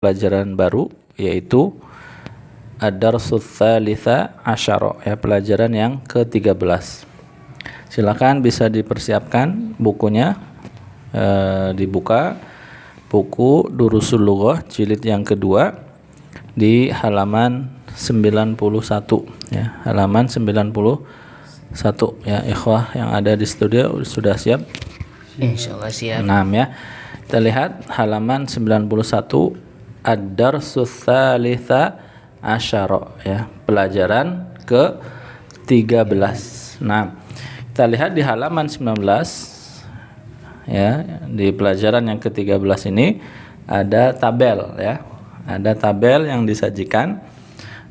pelajaran baru, yaitu Ad-Darsus Tsalitsa Asyara, ya, pelajaran yang ke-13. Silakan bisa dipersiapkan bukunya, dibuka buku Durusul Lughah jilid yang kedua di halaman 91, ya, halaman 91, ya. Ikhwah yang ada di studio sudah siap? Insyaallah siap. 6, ya. Kita lihat halaman 91, Ad-Darsus Tsalitsa Asyara, ya, pelajaran ke-13. Nah, kita lihat di halaman 19, ya, di pelajaran yang ke-13 ini ada tabel, ya. Ada tabel yang disajikan.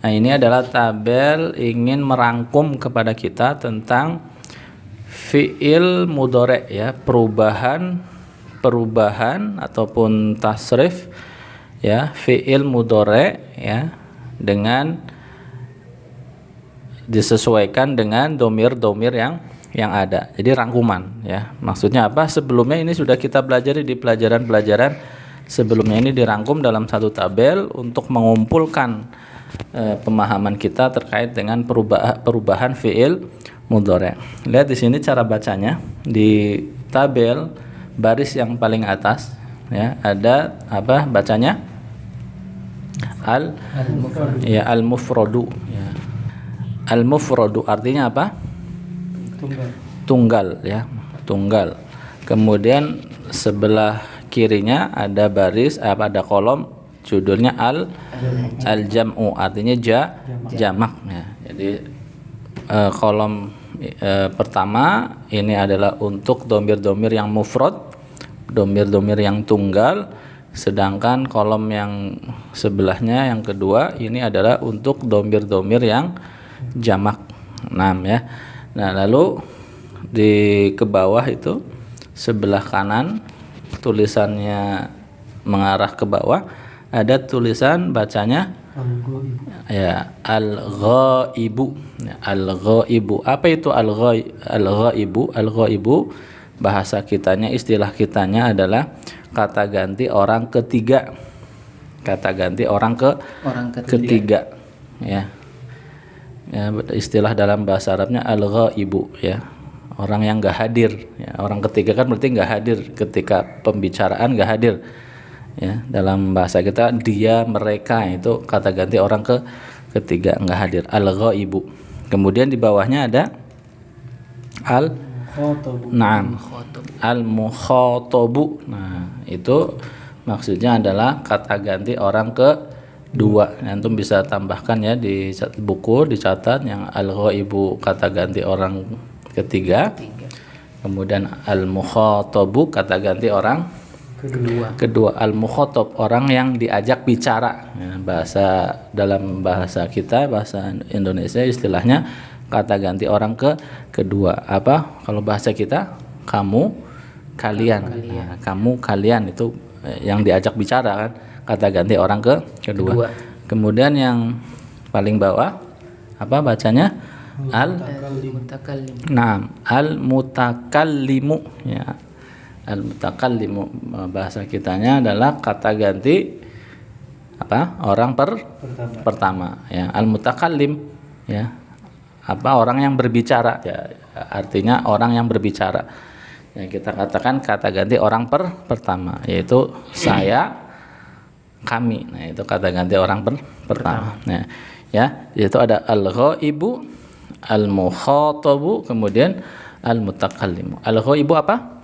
Nah, ini adalah tabel ingin merangkum kepada kita tentang fi'il mudhari', ya, perubahan ataupun tasrif, ya, fi'il mudhari', ya, dengan disesuaikan dengan domir-domir yang ada. Jadi rangkuman, ya. Maksudnya apa? Sebelumnya ini sudah kita pelajari di pelajaran-pelajaran sebelumnya, ini dirangkum dalam satu tabel untuk mengumpulkan pemahaman kita terkait dengan perubahan fi'il mudhari'. Lihat di sini cara bacanya. Di tabel baris yang paling atas, ya, ada apa bacanya? Al-mufradu, ya. Al-mufradu artinya apa? Tunggal, ya, tunggal. Kemudian sebelah kirinya ada baris, ada kolom judulnya al-jam'u, artinya jamak, ya. Jadi kolom pertama ini adalah untuk domir-domir yang mufrad, domir-domir yang tunggal. Sedangkan kolom yang sebelahnya yang kedua ini adalah untuk domir-domir yang jamak. 6, ya. Nah, lalu di ke bawah itu sebelah kanan tulisannya mengarah ke bawah ada tulisan bacanya ya al-ghaibu. Al-ghaibu. Apa itu al-ghaibu? Al-ghaibu bahasa kitanya, istilah kitanya adalah kata ganti orang ketiga. Kata ganti orang ketiga, ya. Ya, istilah dalam bahasa Arabnya al-ghaibu, ya. Orang yang enggak hadir, ya. Orang ketiga kan berarti enggak hadir ketika pembicaraan, enggak hadir. Ya, dalam bahasa kita dia, mereka, itu kata ganti orang ketiga enggak hadir, al-ghaibu. Kemudian di bawahnya ada al-mukhatabu. Nah, itu maksudnya adalah kata ganti orang kedua. Antum bisa tambahkan, ya, di buku dicatat yang al-ghaibu kata ganti orang ketiga. Kemudian al-mukhatabu kata ganti orang kedua. Al-mukhatab orang yang diajak bicara. Ya, dalam bahasa kita, bahasa Indonesia, istilahnya kata ganti orang kedua. Apa kalau bahasa kita? Kamu, kalian. Nah, kamu, kalian itu yang diajak bicara, kan, kata ganti orang kedua. Kemudian yang paling bawah apa bacanya? Al-mutakallimu, ya. Al-mutakallimu bahasa kitanya adalah kata ganti apa? Orang pertama, ya. Al-mutakallim, ya. Apa? Orang yang berbicara, ya, artinya orang yang berbicara. Ya, kita katakan kata ganti orang pertama, yaitu saya, kami. Nah, itu kata ganti orang pertama. Nah, ya, itu ada al-ghaibu, al-mukhatabu, kemudian al-mutakallimu. Al-ghaibu apa?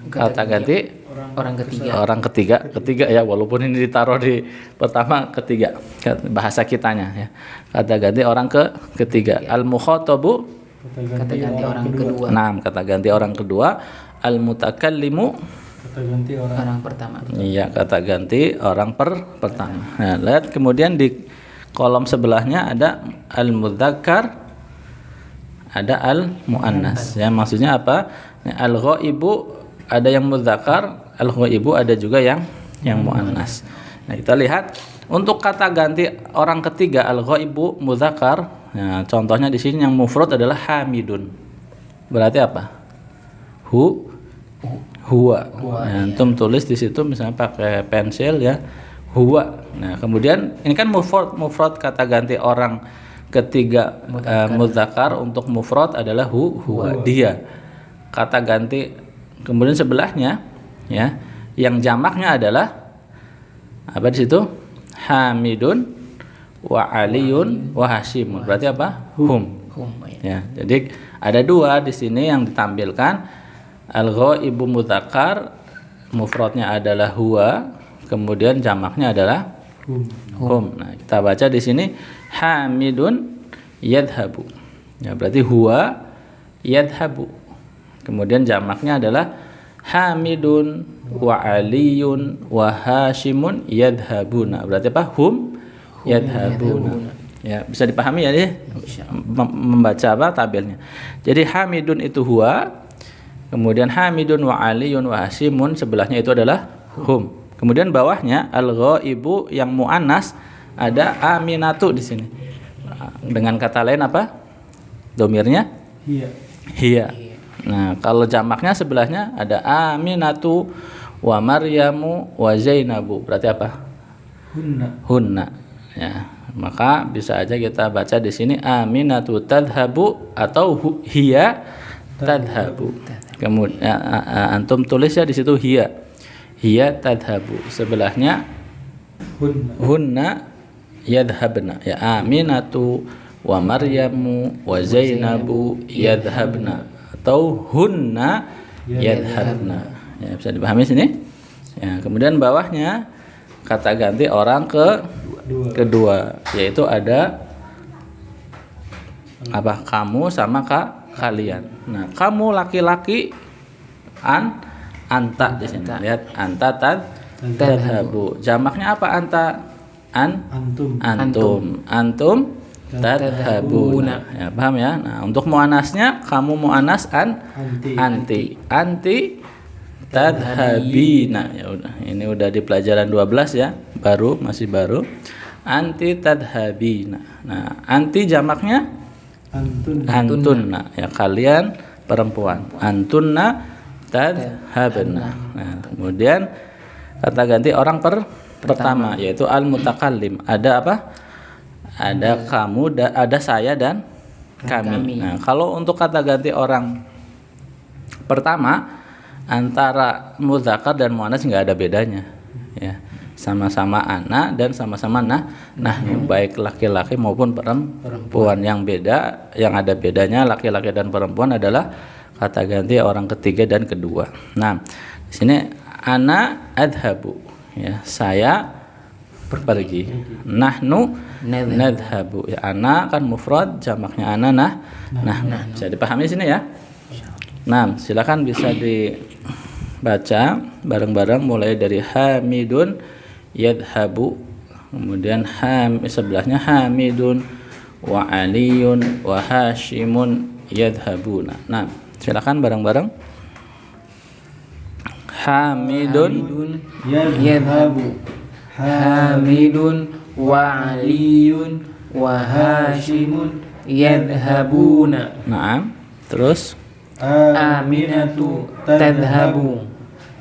Kata ganti orang ketiga, ya, walaupun ini ditaruh di pertama, ketiga bahasa kitanya, ya. Kata ganti orang ketiga. Al-mukhatabu kata ganti orang kedua. Kata ganti orang kedua. Al-mutakallimu kata ganti orang pertama. Iya, kata ganti orang pertama. Nah, lihat kemudian di kolom sebelahnya ada al-mudzakkar, ada al-muannas. Ya, maksudnya apa? Al-ghaibu ada yang mudzakkar, al-ghaibu ada juga yang muannas. Nah, kita lihat untuk kata ganti orang ketiga al-ghaibu mudzakkar. Nah, contohnya di sini yang mufrad adalah hamidun. Berarti apa? Huwa. Nah, antum tulis di situ misalnya pakai pensil, ya. huwa. Nah, kemudian ini kan mufrad kata ganti orang ketiga mudzakkar untuk mufrad adalah huwa, dia. Kata ganti kemudian sebelahnya ya, yang jamaknya adalah apa di situ? Hamidun wa aliyun wa hasimun. Berarti apa? Hum. Ya, jadi ada dua di sini yang ditampilkan. Al-ghaibu mudzakkar mufradnya adalah huwa, kemudian jamaknya adalah hum. Nah, kita baca di sini hamidun yadhabu. Ya, berarti huwa yadhabu. Kemudian jamaknya adalah hamidun wa aliyun wa hashimun yadhabuna. Berarti apa? Hum yadhabuna. Ya, bisa dipahami ya dia membaca apa tabelnya. Jadi hamidun itu huwa, kemudian hamidun wa aliyun wa hashimun sebelahnya itu adalah hum. Kemudian bawahnya al-ghaibu yang muannas ada aminatu di sini. Dengan kata lain apa? Domirnya hiya. Nah, kalau jamaknya sebelahnya ada aminatu wa maryamu wa zainabu. Berarti apa? Hunna. Ya, maka bisa aja kita baca di sini aminatu tadhabu atau hiya tadhabu. Kemudian antum tulis ya di situ hiya tadhabu. Sebelahnya hunna yadhabna. Ya, aminatu wa maryamu wa zainabu yadhabna atau hunna yadhabna. Ya, bisa dipahami sini? Ya, kemudian bawahnya kata ganti orang kedua, yaitu ada apa? Kamu sama kalian. Nah, kamu laki-laki anta di sini. Lihat anta tadhabu. Jamaknya apa anta? Antum tadhabuna. Ya, paham ya? Nah, untuk muannasnya kamu muannas anti tadhabina. Ya udah, ini udah di pelajaran 12 ya, masih baru. Anti tadhabina. Nah, anti jamaknya antunna. Ya, kalian perempuan. Antunna tadhabna. Nah, kemudian kata ganti orang pertama yaitu al-mutakallim. Ada apa? Ada kamu, ada saya dan kami. Nah, kalau untuk kata ganti orang pertama antara mudzakkar dan muannas nggak ada bedanya. Ya, sama-sama ana dan sama-sama nahnu, baik laki-laki maupun perempuan. Yang ada bedanya laki-laki dan perempuan adalah kata ganti orang ketiga dan kedua. Nah, di sini ana adhabu, ya, saya pergi. Nahnu nadhabu. Ya, ana kan mufrad, jamaknya ana nah. Bisa dipahami sini ya. Nah, silakan bisa dibaca bareng-bareng mulai dari hamidun yadhabu, kemudian sebelahnya hamidun wa aliyun wa hashimun yadhabuna. Nah, silakan bareng-bareng. Hamidun yadhabu, hamidun wa aliyun wa hashimun yadhabuna. Nah, terus aminatu tadhabu,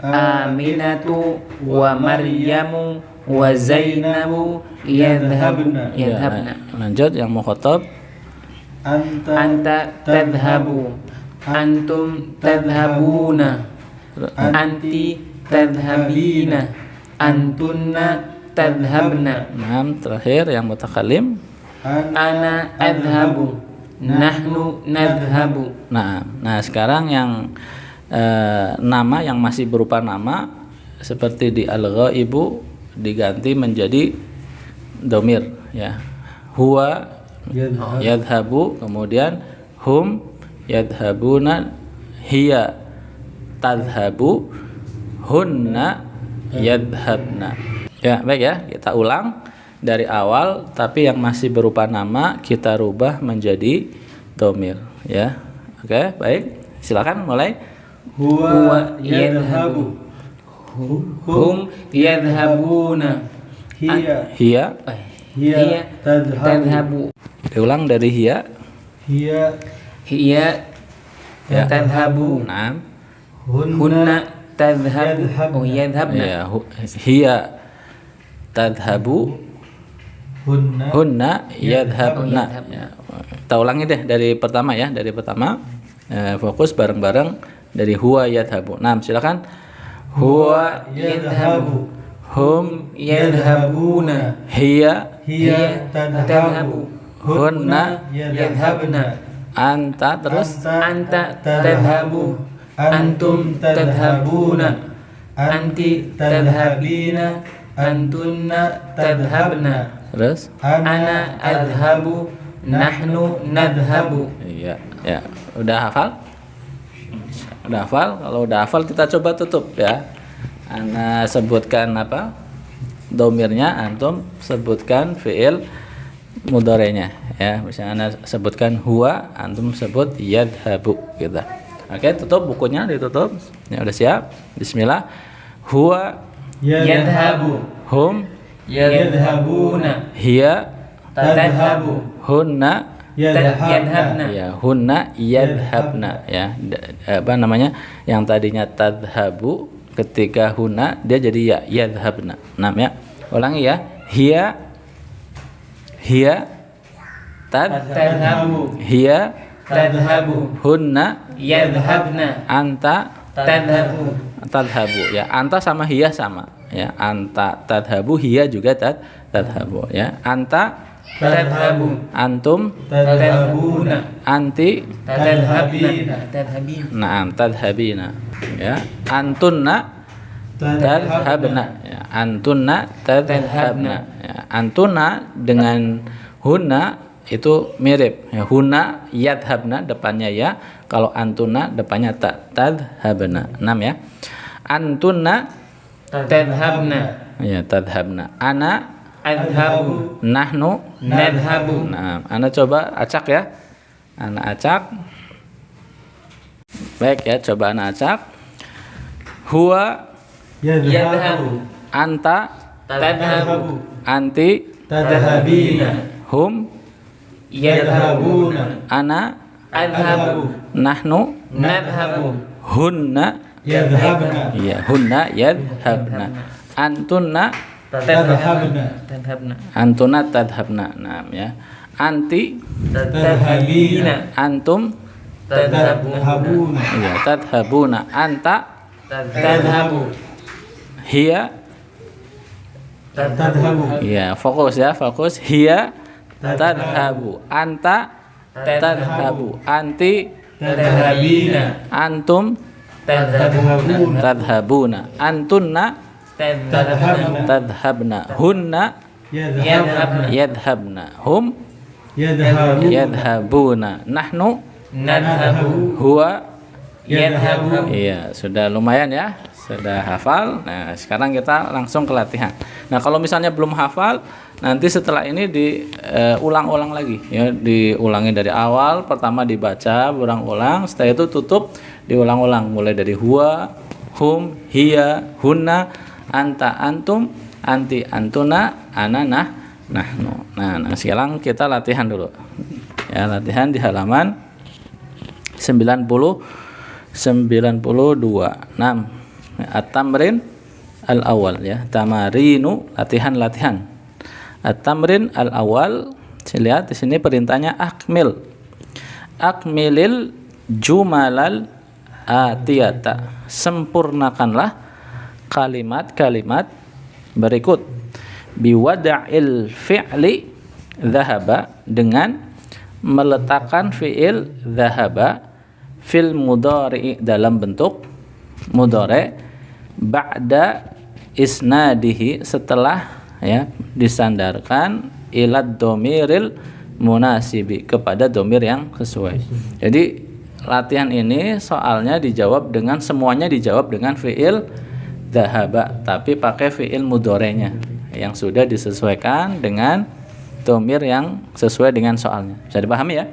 aminatu wa maryamu wa zainabu yadhabna. Lanjut yang mukhatab. Anta tadhabu, antum tadhabuna, anti tadhabina, antunna tadhabna. Nah, terakhir yang mutakallim. Ana adhabu, nahnu nadhabu. Nah, sekarang yang nama yang masih berupa nama seperti di al-ghaibu diganti menjadi domir, ya. Huwa yadhabu, kemudian hum yadhabuna, hiya tadhabu, hunna yadhabna. Ya, baik ya, kita ulang dari awal, tapi yang masih berupa nama kita rubah menjadi domir, ya. Oke, baik. Silakan mulai. Huwa yadhabu, hum yadhabuna, Hiya tadhabu. Diulang dari hiya Hiya ya. tadhabu. Nah, Hunna tadhabu. Oh, yadhabna. ya, hiya tadhabu hunna yadhabna. Ya. Kita ulangi deh dari pertama ya, dari pertama. Fokus bareng-bareng dari huwa yadhabu. Nah, silakan. Huwa yadhabu, hum yadhabuna, hiya tadhabu, hunna yadhabna, anta terus anta tadhabu, antum tadhabuna, anti tadhabina, antunna tadhabna, terus ana adhabu, nahnu nadhabu. iya ya. Udah hafal? Udah hafal? Kalau udah hafal kita coba tutup ya. Ana sebutkan apa? Domirnya, antum sebutkan fiil mudhari'nya ya. Misalnya ana sebutkan huwa, antum sebut yadhabu gitu. Oke, tutup bukunya, ditutup. Ya udah siap. Bismillah. Huwa Yadhabu, hum yadhabuna, hiya tadhabu, hunna yadhabna, ya, hunna yadhabna ya. Apa namanya? Yang tadinya tadhabu ketika hunna dia jadi ya yadhabna. Nah ya. Ulangi ya. Hiya tadhabu, hiya tadhabu, hunna yadhabna, anta tadhabu, ya. Anta sama hiya sama ya. Anta tadhabu, hiya juga tadhabu ya. Anta tadhabu, antum tadhabuna, anti tadhabina, na'am tadhabina ya. Antunna tadhabna ya. Antunna tadhabna ya. Antuna dengan hunna itu mirip ya. Hunna yadhabna depannya ya, kalau antuna depannya tadhabna. 6 ya. Antunna tadhabna, ya tadhabna. Ana adhabu, nahnu nadhabu. nah, ana coba acak ya. Ana acak. Baik ya, coba ana acak. Huwa Yadhabu, anta tadhabu, anti tadhabina, hum yadhabuna, ana adhabu, nahnu nadhabu, hunna yadhabna, ya hunna yadhabna. Antunna tadhabna, antuna tadhabna. Nah ya. Anti tadhabina, antum tadhabuna, ya tadhabuna. Anta tadhabu, hiya tadhabu, ya. Fokus ya, fokus. Hiya tadhabu, anta tadhabu, anti tadhabina, antum tadhabuna, tadhabuna, antunna tadhabna, tadhabna, hunna yadhabna, yadhabna, hum yadhabu, yadhabuna, nahnu nadhabu, huwa. yadhabu. Iya, sudah lumayan ya, sudah hafal. Nah, sekarang kita langsung ke latihan. Nah, kalau misalnya belum hafal, nanti setelah ini diulang-ulang lagi ya, diulangi dari awal. Pertama dibaca berulang-ulang, setelah itu tutup diulang-ulang mulai dari huwa, hum, hiya, hunna, anta, antum, anti, antuna, ana, nahnu. Nah, sekarang kita latihan dulu. Ya, latihan di halaman 92. 6. At-tamrin al-awwal ya. Tamarinu, latihan. At-tamrin al-awwal. Lihat di sini perintahnya akmil. Akmilil jumalal atiyata. Sempurnakanlah kalimat-kalimat berikut. Biwada'il fi'li dhahaba, dengan meletakkan fi'il dhahaba fil mudhari, dalam bentuk mudhari, ba'da isnadihi, setelah ya disandarkan, ilad domiril munasibi, kepada domir yang sesuai. Jadi latihan ini soalnya dijawab dengan, semuanya dijawab dengan fi'il dhahaba, tapi pakai fi'il mudhari'nya yang sudah disesuaikan dengan domir yang sesuai dengan soalnya. Bisa dipahami ya?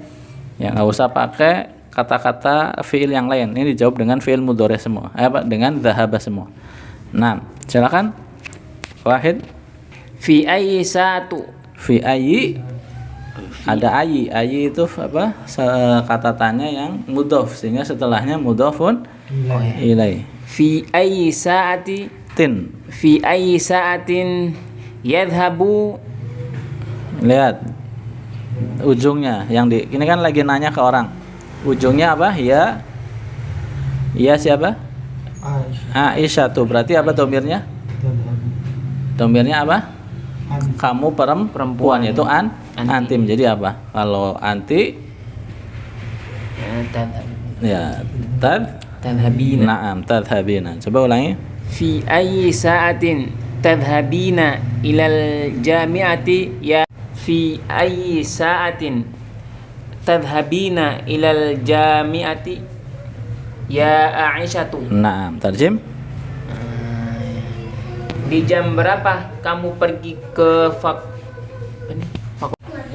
Ya, nggak usah pakai kata-kata fiil yang lain. Ini dijawab dengan fiil mudhari semua. Dengan dhahaba semua. Nah, silakan. Wahid. Fi ayyi satu. Fi ayyi. Ada ayyi. Ayyi itu apa? Kata tanya yang mudhaf, sehingga setelahnya mudhafun ilaih. Fi ayyi saati. Tin. Fi ayyi saatin Yadhabu. Lihat ujungnya yang di ini kan lagi nanya ke orang. Ujungnya apa? Ya. Ya siapa? Aisyah tuh. Berarti apa domirnya? Domirnya apa? Kamu perempuan itu antim. Jadi apa? Kalau anti ya Tadhabina. Naam, tadhabina. Coba ulangi. Fi ayyi sa'atin tadhabina ilal jami'ati ya. Fi ayyi sa'atin tadhabina ilal jami'ati ya Aisyatu. Naam, tarjim. Di jam berapa kamu pergi ke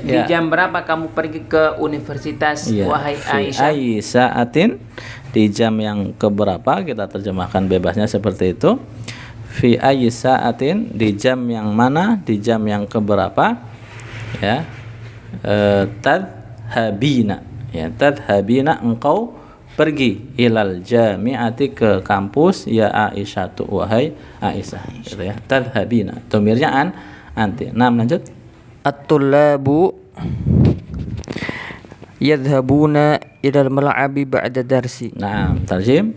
Di Ya. jam berapa kamu pergi ke universitas, Iya. wahai Fi Aisyah? ayyi sa'atin, di jam yang keberapa, kita terjemahkan bebasnya seperti itu. Fi ayyi sa'atin, di jam yang mana, di jam yang keberapa, ya. Tadhabina, ya, tadhabina, engkau pergi ilal jami'ati, ke kampus, ya Aisyah, wahai Aisyah, gitu ya. Tadhabina, domirnya anti. Nah, lanjut. At-tullabu yadhabuna ilal mal'abi ba'da darsi. Nah, tarjim.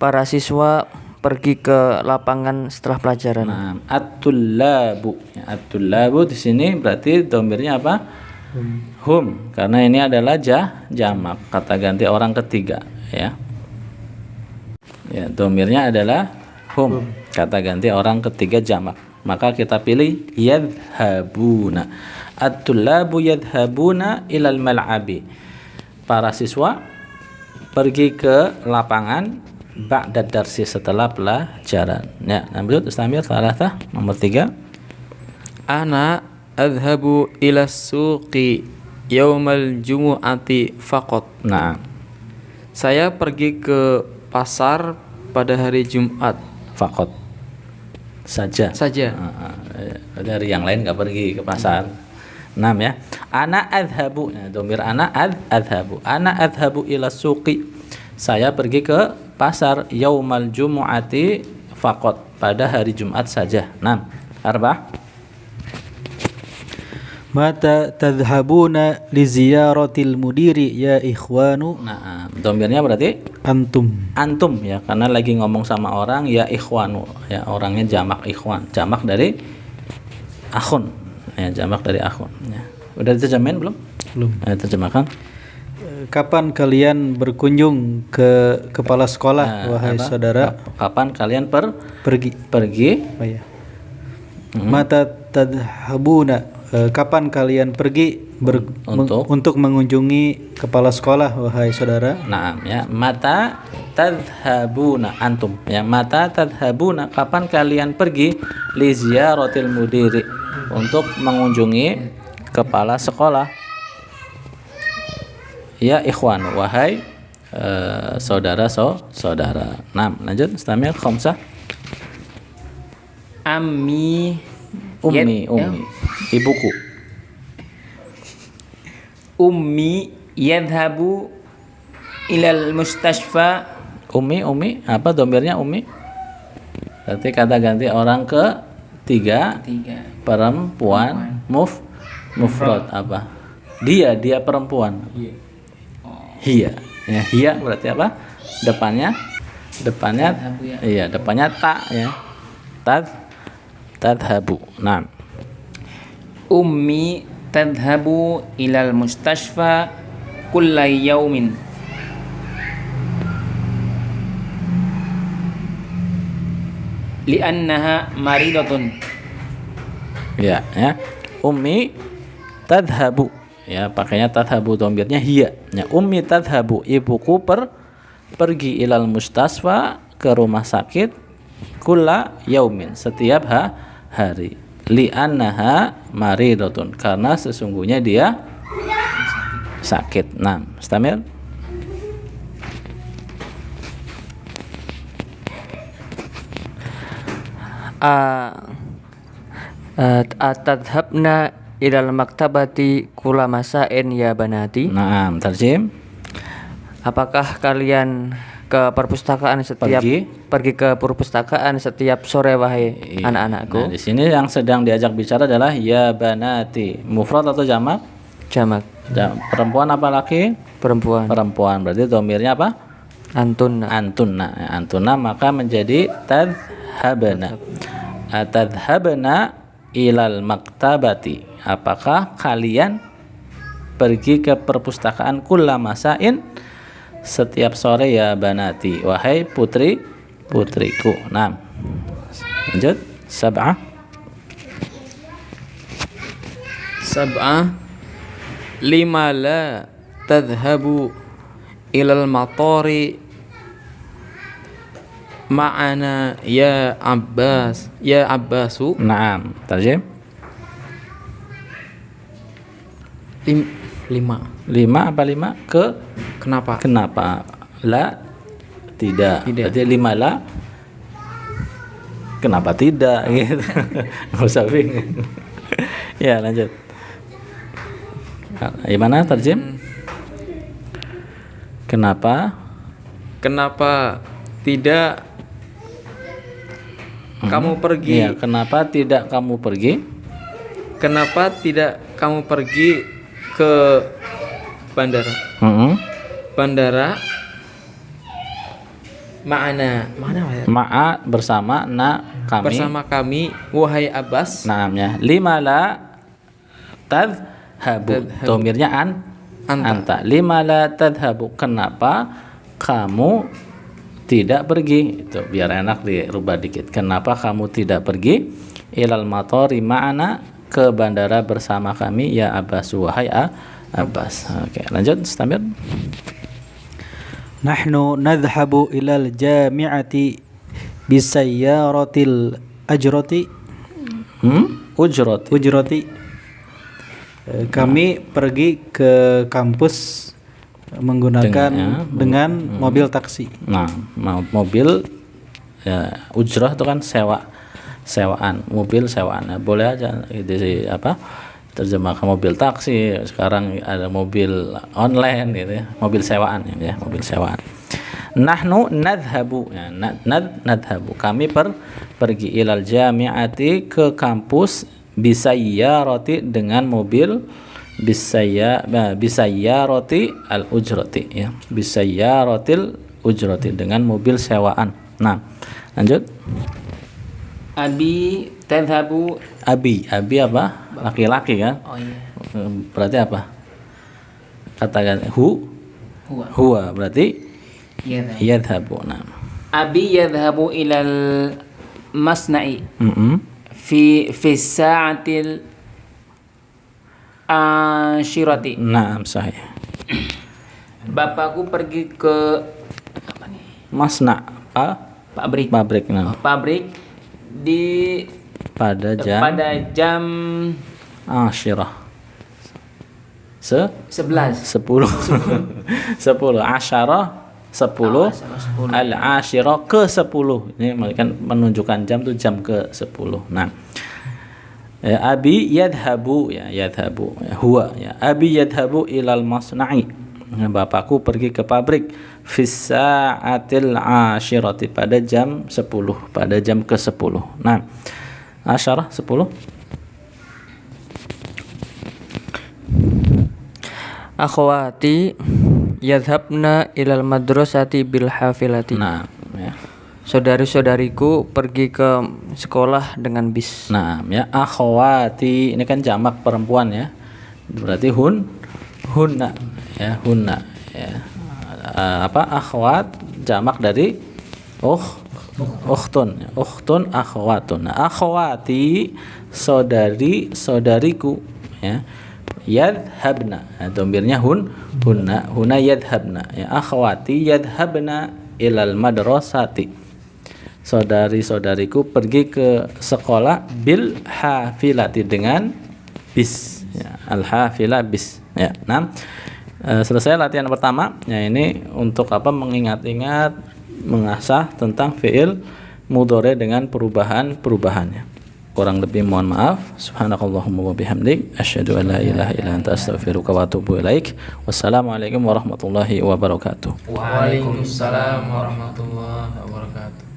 Para siswa pergi ke lapangan setelah pelajaran. Nah, at-tullabu. Ya, at-tullabu di sini berarti domirnya apa? Hum. Karena ini adalah jamak, kata ganti orang ketiga, ya. Ya, domirnya adalah hum, kata ganti orang ketiga jamak. Maka kita pilih yadhabuna. At-tullabu yadhabuna ilal mal'abi. Para siswa pergi ke lapangan ba'da darsi, setelah pelajaran. Ya, lanjut Istamir salatah nomor 3. Ana adhabu ila suqi yaumal jumu'ati faqat. Nah, Saya pergi ke pasar pada hari Jumat fakot saja. saja. Dari yang lain nggak pergi ke pasar. 6 ya. Ana adhabu. Nah, domir ana adhabu. Ana adhabu ila suqi. Saya pergi ke pasar yaumal jumu'ati faqat, pada hari Jumat saja. 6. Arba'ah. Mata tadhabuna li ziyaratil mudiri ya ikhwanu. Nah, domirnya berarti Antum. antum, ya, karena lagi ngomong sama orang, ya ikhwanu, ya, orangnya jamak ikhwan, jamak dari akhun, ya, jamak dari akhun, ya. Udah diterjemahin belum? Belum. Terjemahkan. Kapan kalian berkunjung ke kepala sekolah, wahai Apa? saudara? Kapan kalian Pergi. pergi? Oh ya. Mata tadhabuna. Kapan kalian pergi untuk mengunjungi kepala sekolah, wahai saudara? Nah, ya, mata tadhabuna antum, ya, mata tadhabuna, kapan kalian pergi, li ziyaratil mudiri, untuk mengunjungi kepala sekolah, ya ikhwan, wahai saudara. Nah, lanjut Istamir khamsah. Ummi, Ummi, ibuku. Ummi yadhabu ilal mustashfa. Ummi, apa domirnya ummi? Berarti kata ganti orang ketiga, perempuan, mufrad apa? Dia perempuan. Hiya. Ya, hiya berarti apa? Depannya Tadhabu, ya. iya, depannya ta, ya. Tadhabu. Nah, Ummi tadhabu ilal mustashfa kulla yaumin. Li'annaha maridatun. ya. Ummi tadhabu. Ya, pakainya tadhabu, domirnya hiya. Ya, ummi tadhabu, ibuku pergi ilal mustasfa, ke rumah sakit, kulla yaumin, setiap hari. Li'annaha maridatun, karena sesungguhnya dia sakit. Nah, Istamir. Atadhabna ilal maktabati kula masain ya banati. Nah, tarjim. Apakah kalian ke perpustakaan setiap Pergi. pergi ke perpustakaan setiap sore wahai anak-anakku. Nah, di sini yang sedang diajak bicara adalah ya banati. Mufrad atau jamak? Jamak Perempuan apa laki? perempuan. Perempuan. Berarti domirnya apa? Antun. Antunna. Antunna maka menjadi tadhhabna. Atadhhabna ilal maktabati. Apakah kalian pergi ke perpustakaan kullamasain setiap sore ya banati, wahai putriku. Nah, lanjut. Sab'ah. Lima la tadhhabu ilal matari ma'ana ya Abbasu. Naam. Tarjim. 5. 5 apa 5? Kenapa? Kenapa? La tidak. Berarti 5 la. Kenapa tidak? Gitu. Nggak usah bingung. Ya, lanjut. Gimana tarjim? Kenapa tidak kamu pergi? Iya, kenapa tidak kamu pergi? Kenapa tidak kamu pergi ke bandara? Bandara Ma'a bersama kami. Bersama kami, wahai Abbas. Naamnya. 5 la tadhhabu. Domirnya anta. 5 la tadhhabu. Kenapa kamu tidak pergi? Itu biar enak dirubah dikit. Kenapa kamu tidak pergi? Ilal matori ma'ana, ke bandara bersama kami ya Abbas, wahai Abbas. Oke, lanjut. Istamir. Nahnu nadhhabu ilal jami'ati bisayyaratil ujrati. Ujrati. Kami pergi ke kampus menggunakan dengan mobil taksi. Nah, mobil ya, ujrah itu kan sewaan, mobil sewaan. Nah, boleh aja itu terjemahkan mobil taksi. Sekarang ada mobil online gitu ya, mobil sewaan ya, mobil sewaan. Nahnu nadhhabu ya, nadhhabu. Kami pergi ilal jami'ati, ke kampus, bisayyarati, dengan mobil, bisayyarati al ujrati ya, bisayyaratil ujrati, dengan mobil sewaan. Nah, lanjut. Abi tadhhabu. Abi apa? Laki-laki kan? Oh iya. Berarti apa? Katakan huwa berarti yadhhabu. Nah. Abi yadhhabu ilal masna'i fi sa'atil ashirati. Naam, sahih. Bapakku pergi ke apa nih? Masna, Pabrik. Nah. Pabrik di pada jam Asyirah 11. 10 asyarah 10 al-asyirah ke 10. Ini kan menunjukkan jam tuh jam ke 10. Nah, abi yadhhabu ya, yadhhabu ya, huwa ya, abi yadhhabu ilal masna'i. Bapakku pergi ke pabrik fis sa'atil asyirati, pada jam 10, pada jam ke 10. Nah, asyarah 10. Akhwati yadhabna ilal madrasati bil hafilati. Nah, ya. Saudari-saudariku pergi ke sekolah dengan bis. Nah, ya, akhwati ini kan jamak perempuan ya. Berarti hunna ya, hunna ya. Akhwat jamak dari ukhtun akhwatun. Nah, akhwati saudariku ya, yadhabna, domirnya hunna yadhabna ya, akhwati yadhabna ilal madrasati, saudari-saudariku pergi ke sekolah bil hafilati, dengan bis ya, al hafilah bis ya. Nah, selesai latihan pertama ya, ini untuk mengingat-ingat, mengasah tentang fi'il mudhari dengan perubahannya. kurang lebih mohon maaf. Subhanakallahumma wa bihamdik asyhadu an la ilaha illa anta astaghfiruka wa atubu ilaik. Wassalamualaikum warahmatullahi wabarakatuh. Waalaikumsalam warahmatullahi wabarakatuh.